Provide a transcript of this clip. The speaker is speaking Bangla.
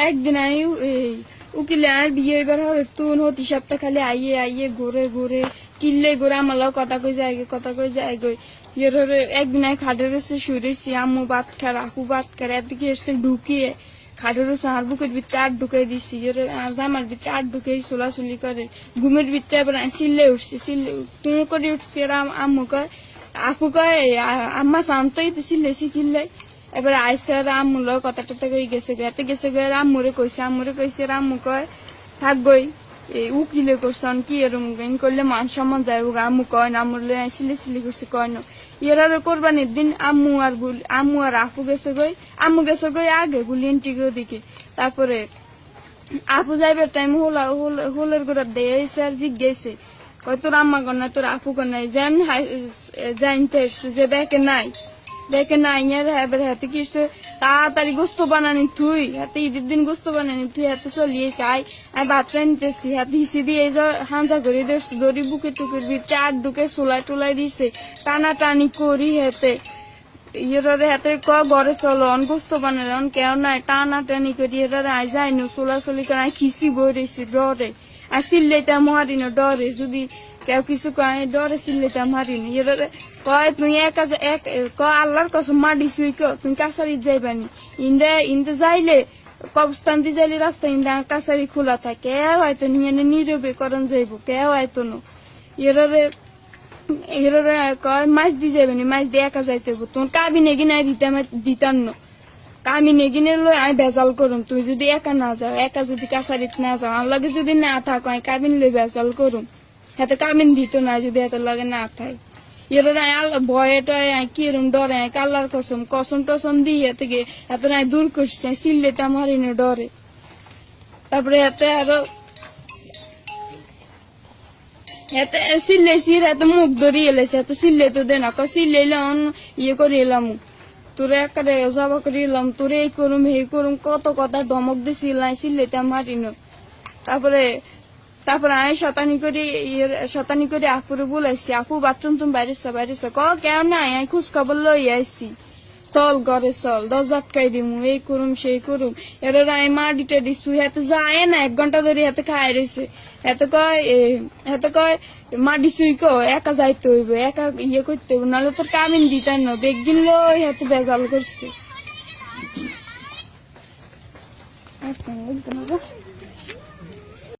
একদিন আমি উকিলে আর বিয়ে এবার তুন হতি সপ্তাহ খালি আইয়ে আইয়ে ঘুরে ঘুরে কিনলে ঘুরে আমার কথা কই যায় কথা কই যায় গই একদিন আমি খাটের এসে শুয়েছি আম্মু ভাত খার আপু ভাত খার এদিকে এসে ঢুকিয়ে খাটের এসে আর বুকের ভিতরে আট ঢুকাই দিছি জামার ভিতরে আট ঢুকে চলাচলি করে ঘুমের ভিতরে এবার সিল্লে উঠছি সিল্লে তুমি করে উঠছি আর আম্মু কয় আপু কয় আম্মা শান্তই সিল্লেছি কিনলে এবার আইসে আর আম্মুর কথা টথা কই গেছে এতে গেছে আম্মুরে কইছে আম্মু কয় থাকবই উকিলে করছন কি এরম করলে মান সম্মান যায় আম্মু কয় না আম্মুর সিলে সিলি করছে কয় না এর কোরবানির দিন আম্মু আর আপু গেছে গই আম্মু গেছে গই আগে গুলিয়েন্টিকে দিকে তারপরে আপু যাইবার টাইম হোলের গোড়া দিয়ে আর জিজ্ঞেসে কয় তোর আম্মা কর না তোর আপু কর নাই যেন জানতে যে ব্যাকে নাই দেখে নাই এবার হাতে কিছু তাড়াতাড়ি গোস্ত বানানি তুই হাতে ঈদের দিন গোস্ত বানানি তুই হাতে চলিয়েছে আই ভাত রানতেছি হাতে হিসি দিয়ে হাঁজা করে ধরছি দড়ি বুকে টুকের ভিতরে আট ঢুকে চুলাই টুলাই দিছে টানা টানি করি হাতে হাতে ঘরে চলো অন গোস্ত বানালে অন কেউ নাই টানা টানি করি আই যাইনি চলাচলি করে আই খিসি বই রয়েছি ডরে আর সিল্লাইতাম হারিনো ডরে যদি কেউ কিছু কয় ডরে সিল্লাইতাম হারিনি কয় তুই আল্লাহর কসম মাডি শুই তুই কাছারি যাইবানি ইন্দে যাইলে কবস্থান দিয়ে যাইলে রাস্তা ইন্দে কাছারি খোলা থাকে কেউ হয়তো নিয়ে নীরবে করণ যাইব কেউ হয়তো নো কয় মাছ দিয়ে যাবেনি মাছ দিয়ে একা যাইতে তোর কাবিনে কিনা দিতাম না কামিনে কিনে লই আমি বেজাল করুম তুই যদি একা না যাও একা যদি কাছারিত না যাও আমার লাগে যদি না থাকো আমি কাবিন লই বেজাল করুম হাতে কামিন দিত না যদি হাতের লাগে না থাই ভয়ে টয়ে কিরম ডরে কাল্লার কসম টসম দিয়ে থেকে এত নাই দূর করছে সিল্লেতে আমার ডরে তারপরে হাতে আরো হাতে সিল্লেছি হাতে মুখ ধরিয়ে এলেছে হাতে সিল্লে তো দে না সিল্লে ইয়ে করে এলাম তোরে একারে জবা করে এলাম তোরে এই করুম হে করুম কত কথা ধমক দিছিলাই সিল্লেতে আমার তারপরে আমি শতানি করে আপুরে বলাইছি আপু বাথরুম তুমি বাইরেছ কেউ নাই আমি খোঁজ খবর লই আইসি চল ঘরে চল দরজা আটকাই দিমু এই করুম সেই করুম এর আমি মাটিটা দিছু হাতে যায় না 1 ঘন্টা ধরে হাতে খাই রয়েছে হাতে কয় মাটি শুই একা যাইতে হইব একা ইয়ে করতে হইব নাহলে তোর কামিন দিতাম না বেগ দিন লই হাতে বেজাল করছে